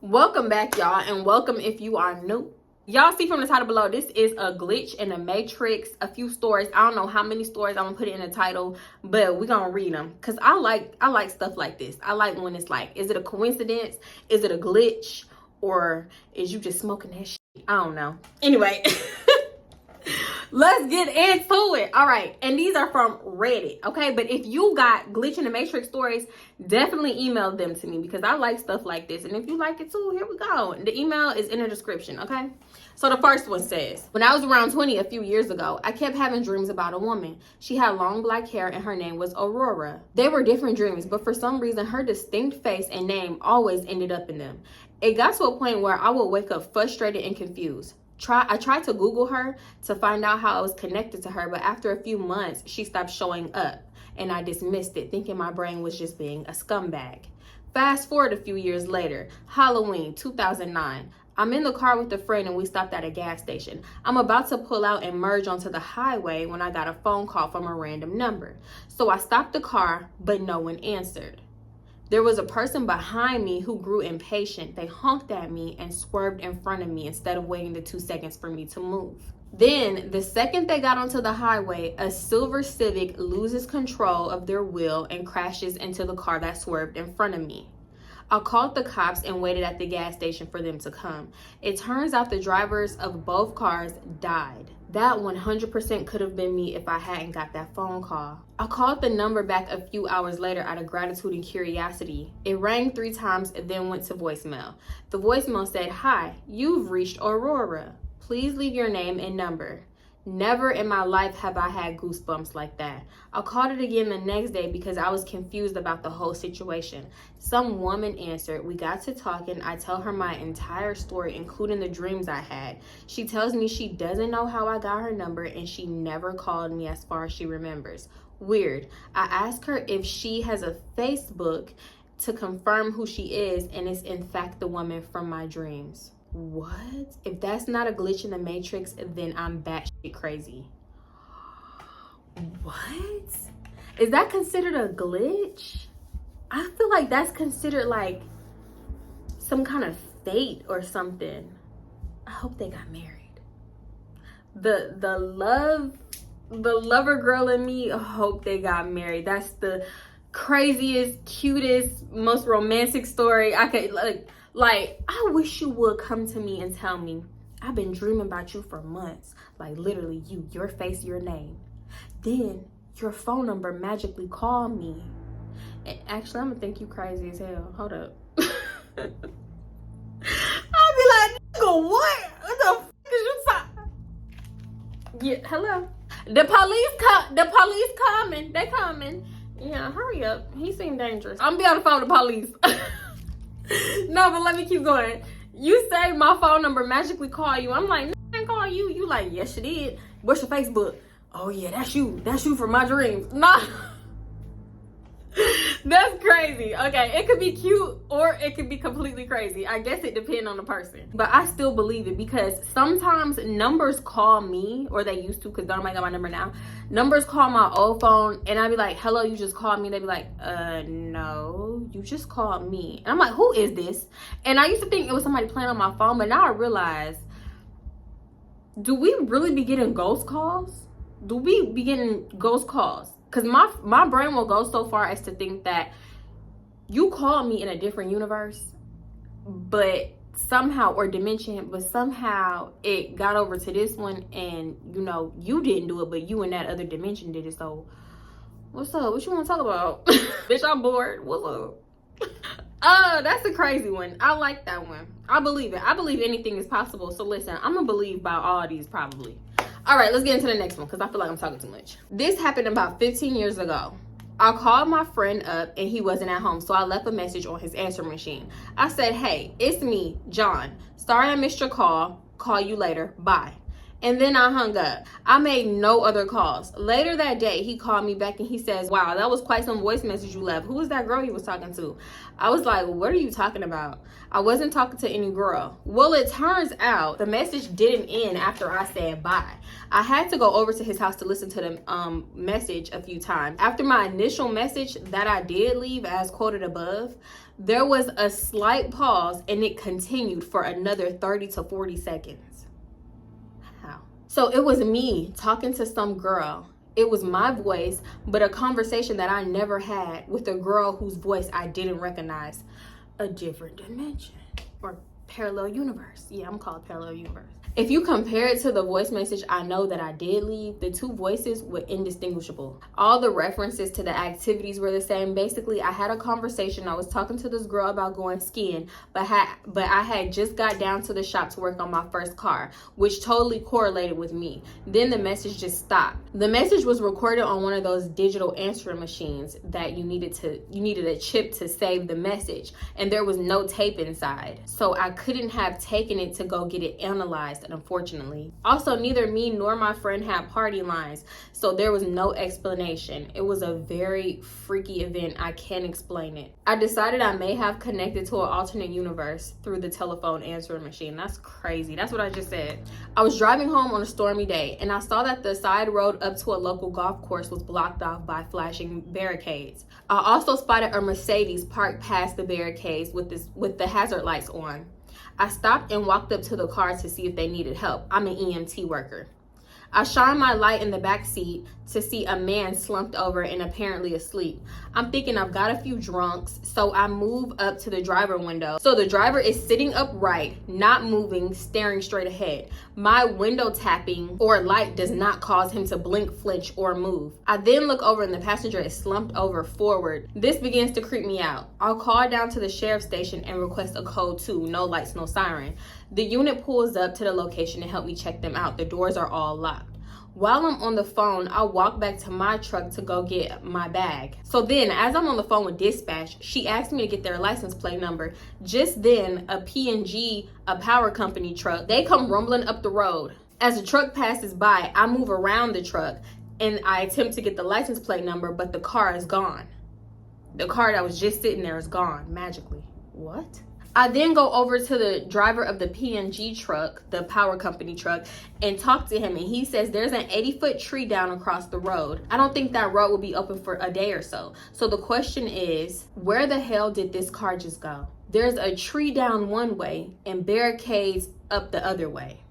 Welcome back, y'all, and welcome if you are new. Y'all see from the title below, this is a glitch in the matrix, a few stories. I don't know how many stories I'm gonna put in the title, but we're gonna read them because I like stuff like this. I like when it's like, is it a coincidence? Is it a glitch? Or is you just smoking that shit? I don't know. Anyway, let's get into it. All right, and these are from Reddit, okay? But if you got glitch in the matrix stories, definitely email them to me because I like stuff like this. And if you like it too, here we go. The email is in the description, okay? So the first one says, when I was around 20 a few years ago, I kept having dreams about a woman. She had long black hair and her name was Aurora. They were different dreams, but for some reason, her distinct face and name always ended up in them. It got to a point where I would wake up frustrated and confused. I tried to Google her to find out how I was connected to her, but after a few months, she stopped showing up and I dismissed it, thinking my brain was just being a scumbag. Fast forward a few years later, Halloween 2009. I'm in the car with a friend and we stopped at a gas station. I'm about to pull out and merge onto the highway when I got a phone call from a random number. So I stopped the car, but no one answered. There was a person behind me who grew impatient. They honked at me and swerved in front of me instead of waiting the 2 seconds for me to move. Then, the second they got onto the highway, a silver Civic loses control of their wheel and crashes into the car that swerved in front of me. I called the cops and waited at the gas station for them to come. It turns out the drivers of both cars died. That 100% could have been me if I hadn't got that phone call. I called the number back a few hours later out of gratitude and curiosity. It rang 3 times and then went to voicemail. The voicemail said, "Hi, you've reached Aurora. Please leave your name and number." Never in my life have I had goosebumps like that. I called it again the next day because I was confused about the whole situation. Some woman answered. We got to talking. I tell her my entire story, including the dreams I had. She tells me she doesn't know how I got her number and she never called me as far as she remembers. Weird. I ask her if she has a Facebook to confirm who she is, and it's in fact the woman from my dreams. What? If that's not a glitch in the matrix, then I'm batshit crazy. What? Is that considered a glitch? I feel like that's considered like some kind of fate or something. I hope they got married. The lover girl in me, I hope they got married. That's the craziest, cutest, most romantic story I could like, I wish you would come to me and tell me, I've been dreaming about you for months. Like, literally, your face, your name. Then, your phone number magically called me. And actually, I'm gonna think you crazy as hell. Hold up. I'll be like, nigga, what? What the f*** is you talking? Yeah, hello. The police coming. They coming. Yeah, hurry up. He seemed dangerous. I'm gonna be on the phone with the police. No, but let me keep going. You say my phone number magically call you. I'm like, I didn't call you. You like, yes, you did. What's your Facebook? Oh, yeah, that's you. That's you from my dreams. Nah. That's crazy. Okay, it could be cute or it could be completely crazy. I guess it depends on the person. But I still believe it because sometimes numbers call me, or they used to because nobody got my number now. Numbers call my old phone and I'd be like, hello, you just called me. They'd be like, no, you just called me. And I'm like, who is this? And I used to think it was somebody playing on my phone, but now I realize, do we really be getting ghost calls? Do we be getting ghost calls? Because my brain will go so far as to think that you called me in a different universe, but somehow, or dimension, but somehow it got over to this one and, you know, you didn't do it, but you in that other dimension did it. So, what's up? What you want to talk about? Bitch, I'm bored. What's up? Oh, that's a crazy one. I like that one. I believe it. I believe anything is possible. So listen, I'm going to believe about all these probably. All right, let's get into the next one because I feel like I'm talking too much. This happened about 15 years ago. I called my friend up and he wasn't at home, so I left a message on his answer machine. I said, hey, it's me, John. Sorry I missed your call. Call you later. Bye. And then I hung up. I made no other calls. Later that day, he called me back and he says, wow, that was quite some voice message you left. Who was that girl you was talking to? I was like, what are you talking about? I wasn't talking to any girl. Well, it turns out the message didn't end after I said bye. I had to go over to his house to listen to the message a few times. After my initial message that I did leave as quoted above, there was a slight pause and it continued for another 30 to 40 seconds. How? So it was me talking to some girl. It was my voice, but a conversation that I never had with a girl whose voice I didn't recognize. A different dimension or parallel universe. Yeah, I'm called parallel universe. If you compare it to the voice message I know that I did leave, the two voices were indistinguishable. All the references to the activities were the same. Basically, I had a conversation. I was talking to this girl about going skiing, but I had just got down to the shop to work on my first car, which totally correlated with me. Then the message just stopped. The message was recorded on one of those digital answering machines that you needed a chip to save the message, and there was no tape inside. So I couldn't have taken it to go get it analyzed. Unfortunately. Also, neither me nor my friend had party lines, so there was no explanation. It was a very freaky event. I can't explain it. I decided I may have connected to an alternate universe through the telephone answering machine. That's crazy. That's what I just said. I was driving home on a stormy day, and I saw that the side road up to a local golf course was blocked off by flashing barricades. I also spotted a Mercedes parked past the barricades with the hazard lights on. I stopped and walked up to the car to see if they needed help. I'm an EMT worker. I shine my light in the back seat to see a man slumped over and apparently asleep. I'm thinking I've got a few drunks, so I move up to the driver window. So the driver is sitting upright, not moving, staring straight ahead. My window tapping or light does not cause him to blink, flinch, or move. I then look over and the passenger is slumped over forward. This begins to creep me out. I'll call down to the sheriff's station and request a code 2, no lights, no siren. The unit pulls up to the location to help me check them out. The doors are all locked. While I'm on the phone, I walk back to my truck to go get my bag. So then, as I'm on the phone with dispatch, she asked me to get their license plate number. Just then, a P&G, a power company truck, they come rumbling up the road. As the truck passes by, I move around the truck and I attempt to get the license plate number, but the car is gone. The car that was just sitting there is gone, magically. What? I then go over to the driver of the P&G truck, the power company truck, and talk to him. And he says there's an 80-foot tree down across the road. I don't think that road will be open for a day or so. So the question is, where the hell did this car just go? There's a tree down one way and barricades up the other way.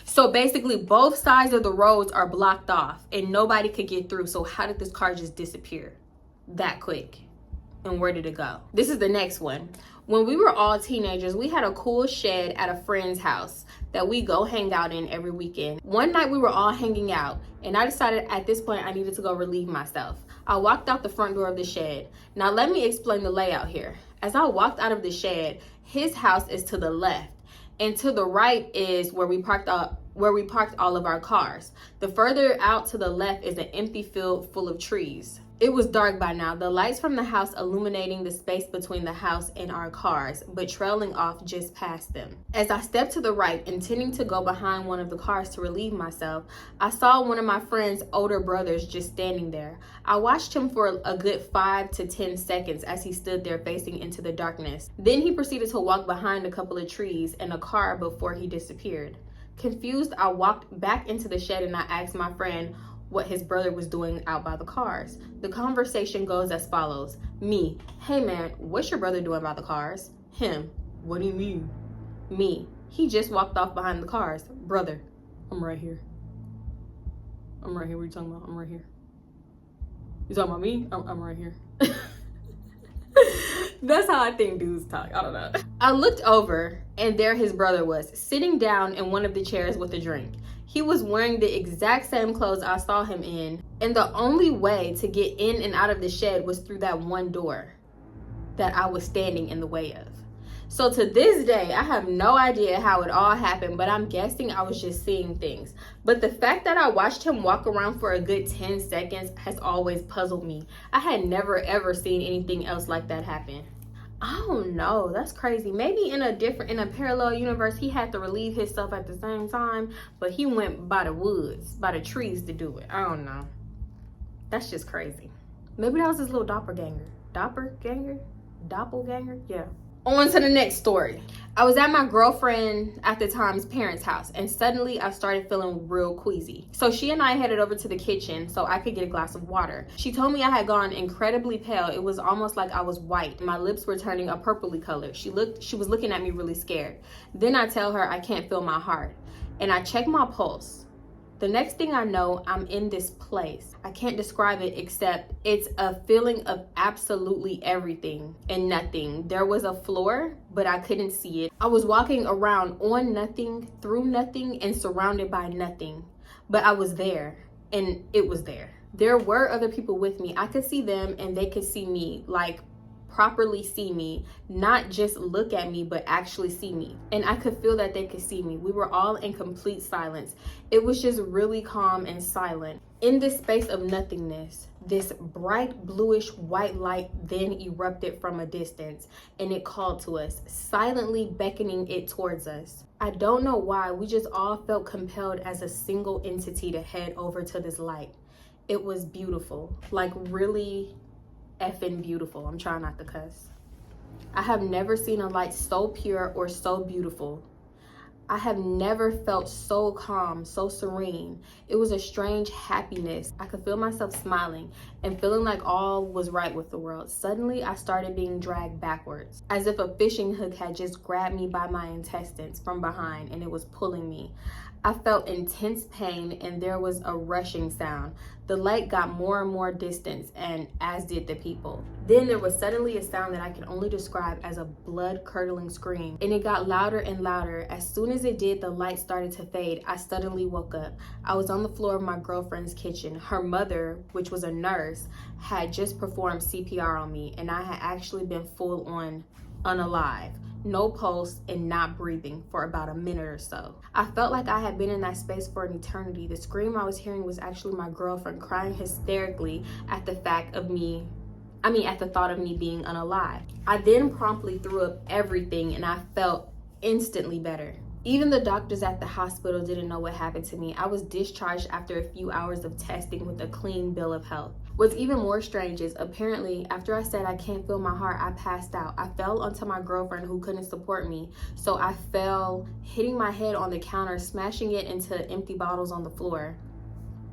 So basically both sides of the roads are blocked off and nobody could get through. So how did this car just disappear that quick? And where did it go? This is the next one. When we were all teenagers, we had a cool shed at a friend's house that we go hang out in every weekend. One night we were all hanging out and I decided at this point I needed to go relieve myself. I walked out the front door of the shed. Now let me explain the layout here. As I walked out of the shed, his house is to the left and to the right is where we parked all of our cars. The further out to the left is an empty field full of trees. It was dark by now, the lights from the house illuminating the space between the house and our cars, but trailing off just past them. As I stepped to the right, intending to go behind one of the cars to relieve myself, I saw one of my friend's older brothers just standing there. I watched him for a good 5 to 10 seconds as he stood there facing into the darkness. Then he proceeded to walk behind a couple of trees and a car before he disappeared. Confused, I walked back into the shed and I asked my friend what his brother was doing out by the cars. The conversation goes as follows. Me, hey man, what's your brother doing by the cars? Him, what do you mean? Me, he just walked off behind the cars. Brother, I'm right here. I'm right here, what are you talking about? I'm right here. You talking about me? I'm right here. That's how I think dudes talk, I don't know. I looked over and there his brother was, sitting down in one of the chairs with a drink. He was wearing the exact same clothes I saw him in, and the only way to get in and out of the shed was through that one door that I was standing in the way of. So to this day, I have no idea how it all happened, but I'm guessing I was just seeing things. But the fact that I watched him walk around for a good 10 seconds has always puzzled me. I had never ever seen anything else like that happen. I don't know. That's crazy. Maybe in a parallel universe, he had to relieve himself at the same time, but he went by the woods, by the trees to do it. I don't know. That's just crazy. Maybe that was his little doppelganger. Doppelganger? Yeah. On to the next story. I was at my girlfriend at the time's parents' house, and suddenly I started feeling real queasy. So she and I headed over to the kitchen so I could get a glass of water. She told me I had gone incredibly pale. It was almost like I was white. My lips were turning a purpley color. She was looking at me really scared. Then I tell her I can't feel my heart, and I check my pulse. The next thing I know, I'm in this place. I can't describe it except it's a feeling of absolutely everything and nothing. There was a floor, but I couldn't see it. I was walking around on nothing, through nothing, and surrounded by nothing. But I was there, and it was there. There were other people with me. I could see them, and they could see me, like properly see me, not just look at me, but actually see me. And I could feel that they could see me. We were all in complete silence. It was just really calm and silent. In this space of nothingness, this bright bluish white light then erupted from a distance, and it called to us, silently beckoning it towards us. I don't know why, we just all felt compelled as a single entity to head over to this light. It was beautiful, like really effing beautiful. I'm trying not to cuss. I have never seen a light so pure or so beautiful. I have never felt so calm, so serene. It was a strange happiness. I could feel myself smiling and feeling like all was right with the world. Suddenly, I started being dragged backwards, as if a fishing hook had just grabbed me by my intestines from behind and it was pulling me. I felt intense pain and there was a rushing sound. The light got more and more distant, and as did the people. Then there was suddenly a sound that I can only describe as a blood-curdling scream, and it got louder and louder. As soon as it did, the light started to fade. I suddenly woke up. I was on the floor of my girlfriend's kitchen. Her mother, which was a nurse, had just performed CPR on me, and I had actually been full on unalive. No pulse and not breathing for about a minute or so. I felt like I had been in that space for an eternity. The scream I was hearing was actually my girlfriend crying hysterically at the thought of me being unalive. I then promptly threw up everything and I felt instantly better. Even the doctors at the hospital didn't know what happened to me. I was discharged after a few hours of testing with a clean bill of health. What's even more strange is apparently after I said I can't feel my heart, I passed out. I fell onto my girlfriend who couldn't support me. So I fell, hitting my head on the counter, smashing it into empty bottles on the floor.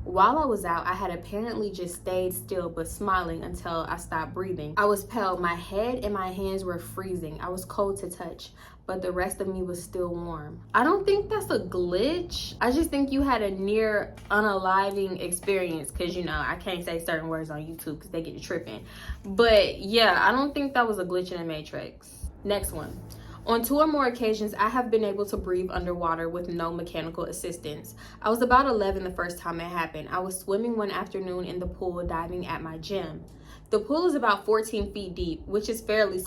While I was out, I had apparently just stayed still but smiling until I stopped breathing. I was pale. My head and my hands were freezing. I was cold to touch, but the rest of me was still warm. I don't think that's a glitch. I just think you had a near unaliving experience, because I can't say certain words on YouTube because they get you tripping. But yeah, I don't think that was a glitch in the Matrix. Next one. On 2 or more occasions, I have been able to breathe underwater with no mechanical assistance. I was about 11 the first time it happened. I was swimming one afternoon in the pool diving at my gym. The pool is about 14 feet deep, which is fairly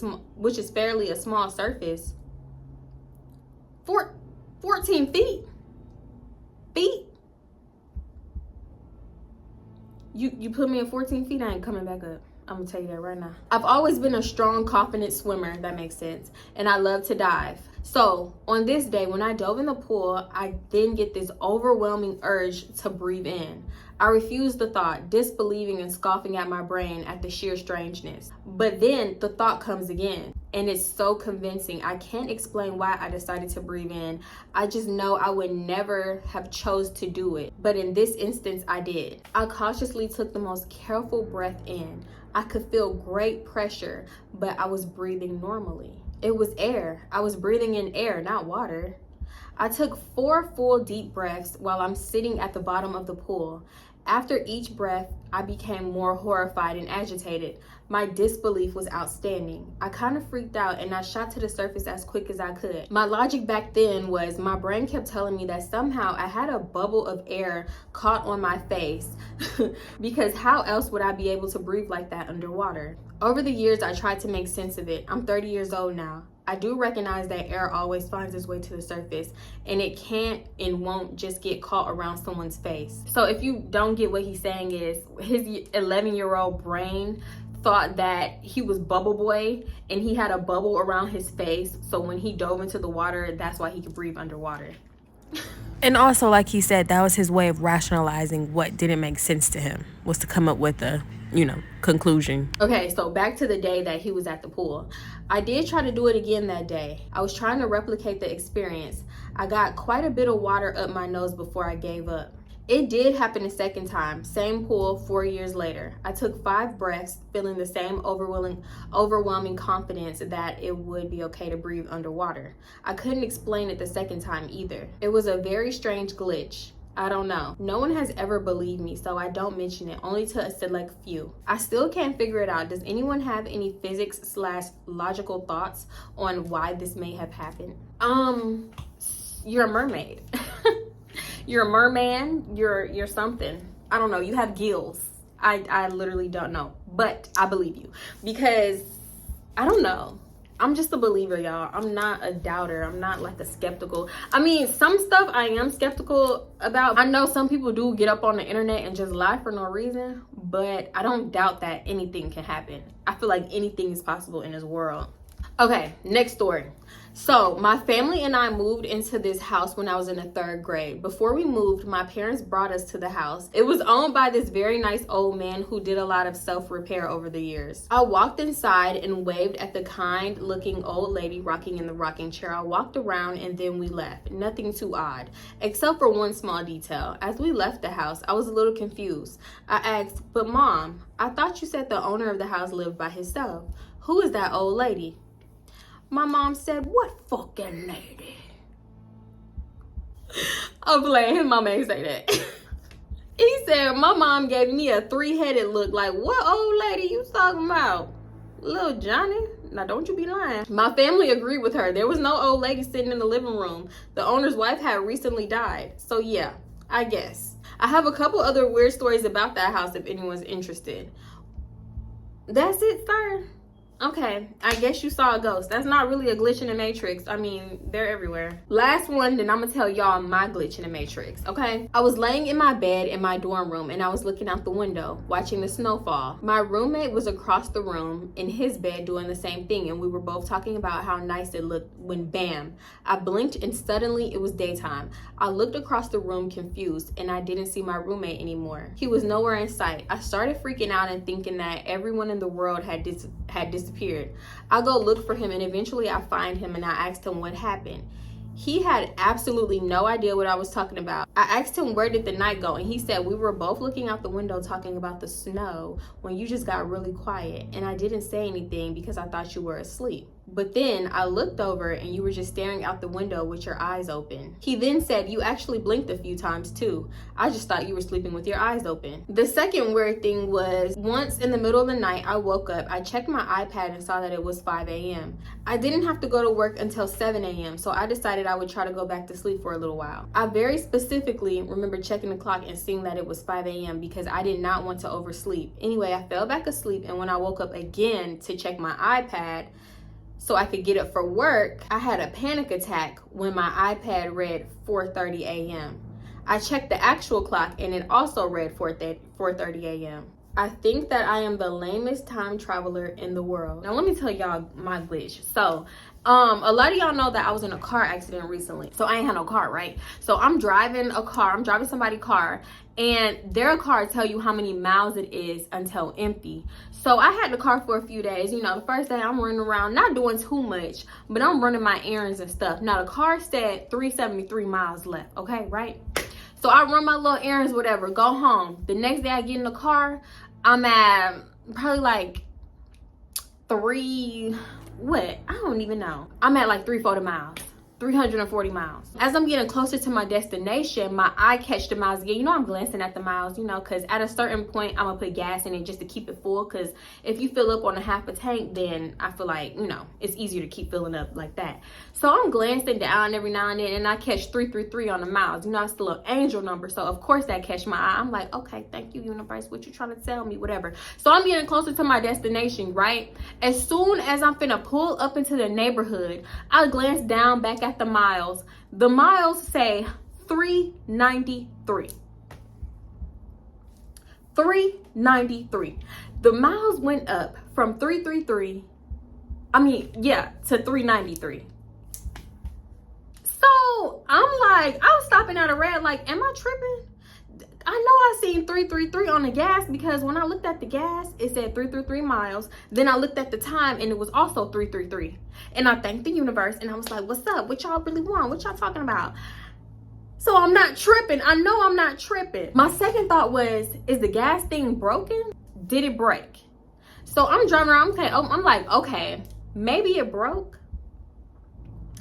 a small surface. 14 feet? Feet? You put me in 14 feet, I ain't coming back up. I'm gonna tell you that right now. I've always been a strong, confident swimmer, if that makes sense, and I love to dive. So on this day, when I dove in the pool, I then get this overwhelming urge to breathe in. I refuse the thought, disbelieving and scoffing at my brain at the sheer strangeness. But then the thought comes again, and it's so convincing. I can't explain why I decided to breathe in. I just know I would never have chose to do it. But in this instance, I did. I cautiously took the most careful breath in. I could feel great pressure, but I was breathing normally. It was air. I was breathing in air, not water. I took 4 full deep breaths while I'm sitting at the bottom of the pool. After each breath, I became more horrified and agitated. My disbelief was outstanding. I kind of freaked out and I shot to the surface as quick as I could. My logic back then was my brain kept telling me that somehow I had a bubble of air caught on my face because how else would I be able to breathe like that underwater? Over the years, I tried to make sense of it. I'm 30 years old now. I do recognize that air always finds its way to the surface, and it can't and won't just get caught around someone's face. So if you don't get what he's saying is his 11-year-old brain thought that he was Bubble Boy and he had a bubble around his face. So when he dove into the water, that's why he could breathe underwater. And also, like he said, that was his way of rationalizing what didn't make sense to him, was to come up with a, conclusion. Okay, so back to the day that he was at the pool. I did try to do it again that day. I was trying to replicate the experience. I got quite a bit of water up my nose before I gave up. It did happen a second time, same pool 4 years later. I took 5 breaths, feeling the same overwhelming confidence that it would be okay to breathe underwater. I couldn't explain it the second time either. It was a very strange glitch. I don't know. No one has ever believed me, so I don't mention it, only to a select few. I still can't figure it out. Does anyone have any physics/logical thoughts on why this may have happened? You're a mermaid. You're a merman, you're something. I don't know, you have gills. I literally don't know, but I believe you because I don't know. I'm just a believer, y'all. I'm not a doubter. I'm not like a skeptical. I mean, some stuff I am skeptical about. I know some people do get up on the internet and just lie for no reason, but I don't doubt that anything can happen. I feel like anything is possible in this world. Okay, next story. So my family and I moved into this house when I was in the 3rd grade. Before we moved, my parents brought us to the house. It was owned by this very nice old man who did a lot of self-repair over the years. I walked inside and waved at the kind looking old lady rocking in the rocking chair. I walked around and then we left. Nothing too odd, except for one small detail. As we left the house, I was a little confused. I asked, "But Mom, I thought you said the owner of the house lived by himself. Who is that old lady?" My mom said, "What fucking lady?" I'm playing. His mama ain't say that. He said, my mom gave me a 3-headed look like, "What old lady you talking about? Little Johnny?" Now, don't you be lying. My family agreed with her. There was no old lady sitting in the living room. The owner's wife had recently died. So yeah, I guess. I have a couple other weird stories about that house if anyone's interested. That's it, sir. Okay, I guess you saw a ghost. That's not really a glitch in the matrix. I mean, they're everywhere. Last one, then I'm gonna tell y'all my glitch in the matrix, okay? I was laying in my bed in my dorm room and I was looking out the window, watching the snowfall. My roommate was across the room in his bed doing the same thing, and we were both talking about how nice it looked when bam, I blinked and suddenly it was daytime. I looked across the room confused and I didn't see my roommate anymore. He was nowhere in sight. I started freaking out and thinking that everyone in the world had disappeared. I go look for him and eventually I find him and I asked him what happened. He had absolutely no idea what I was talking about. I asked him, "Where did the night go?" And he said, "We were both looking out the window talking about the snow when you just got really quiet and I didn't say anything because I thought you were asleep. But then I looked over and you were just staring out the window with your eyes open." He then said, "You actually blinked a few times too. I just thought you were sleeping with your eyes open." The second weird thing was once in the middle of the night, I woke up, I checked my iPad and saw that it was 5 a.m. I didn't have to go to work until 7 a.m. So I decided I would try to go back to sleep for a little while. I very specifically remember checking the clock and seeing that it was 5 a.m. because I did not want to oversleep. Anyway, I fell back asleep and when I woke up again to check my iPad, so I could get up for work, I had a panic attack when my iPad read 4:30 a.m. I checked the actual clock and it also read 4:30 a.m. I think that I am the lamest time traveler in the world. Now let me tell y'all my glitch. So a lot of y'all know that I was in a car accident recently. So I ain't had no car, right? So I'm driving somebody's car, and their car tell you how many miles it is until empty. So I had the car for a few days. You know, the first day I'm running around, not doing too much, but I'm running my errands and stuff. Now the car said 373 miles left, okay, right? So I run my little errands, whatever, go home. The next day I get in the car, I'm at probably like I don't even know. I'm at like 340 miles. 340 miles. As I'm getting closer to my destination, my eye catch the miles again. You know, I'm glancing at the miles, you know, because at a certain point, I'm going to put gas in it just to keep it full. Because if you fill up on a half a tank, then I feel like, you know, it's easier to keep filling up like that. So I'm glancing down every now and then, and I catch 333 on the miles. You know, it's the little angel number. So, of course, that catch my eye. I'm like, okay, thank you, universe. What you trying to tell me? Whatever. So I'm getting closer to my destination, right? As soon as I'm finna pull up into the neighborhood, I glance down back at the miles. The miles say 393. $3.93. The miles went up from 333 to $3.93. So I'm like, I was stopping at a red, like, am I tripping? I know I seen 333 on the gas, because when I looked at the gas, it said 333 miles. Then I looked at the time and it was also 333. And I thanked the universe and I was like, what's up? What y'all really want? What y'all talking about? So I'm not tripping. I know I'm not tripping. My second thought was, is the gas thing broken? Did it break? So I'm driving around. I'm like, okay, maybe it broke.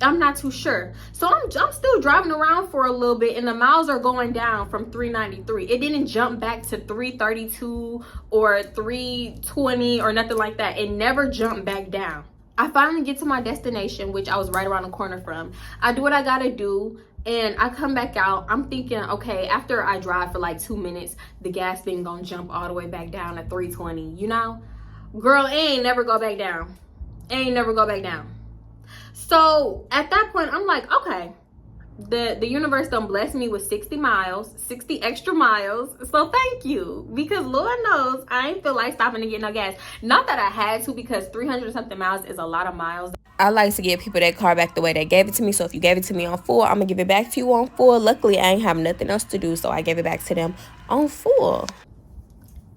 I'm not too sure. So I'm still driving around for a little bit, and the miles are going down from 393. It didn't jump back to 332 or 320 or nothing like that. It never jumped back down. I finally get to my destination, which I was right around the corner from. I do what I gotta do, and I come back out. I'm thinking, okay, after I drive for like 2 minutes, the gas thing gonna jump all the way back down to 320, you know? Girl, it ain't never go back down. It ain't never go back down. So at that point, I'm like, okay, the universe done blessed me with 60 extra miles. So thank you, because Lord knows I ain't feel like stopping to get no gas. Not that I had to, because 300 something miles is a lot of miles. I like to give people that car back the way they gave it to me. So if you gave it to me on full, I'm gonna give it back to you on full. Luckily, I ain't have nothing else to do, so I gave it back to them on full.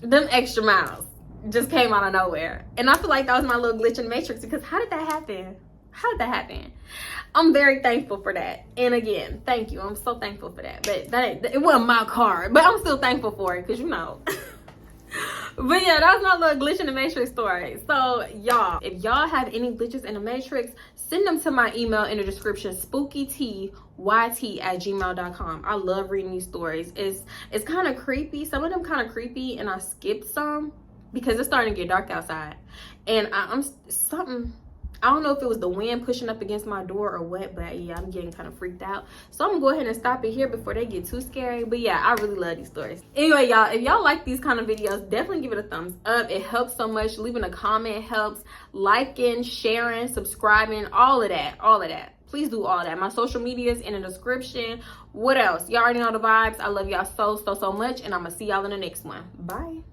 Them extra miles just came out of nowhere, and I feel like that was my little glitch in the matrix, because how did that happen? How did that happen? I'm very thankful for that. And again, thank you. I'm so thankful for that. But it wasn't my car, but I'm still thankful for it, because you know. But yeah, that was my little glitch in the matrix story. So y'all, if y'all have any glitches in the matrix, send them to my email in the description, spookytyt@gmail.com. I love reading these stories. It's kind of creepy. Some of them kind of creepy, and I skipped some because it's starting to get dark outside. And I don't know if it was the wind pushing up against my door or what, but yeah, I'm getting kind of freaked out. So I'm gonna go ahead and stop it here before they get too scary. But yeah, I really love these stories. Anyway, y'all, if y'all like these kind of videos, definitely give it a thumbs up. It helps so much. Leaving a comment helps. Liking, sharing, subscribing, all of that. Please do all that. My social media is in the description. What else? Y'all already know the vibes. I love y'all so much, and I'm gonna see y'all in the next one. Bye.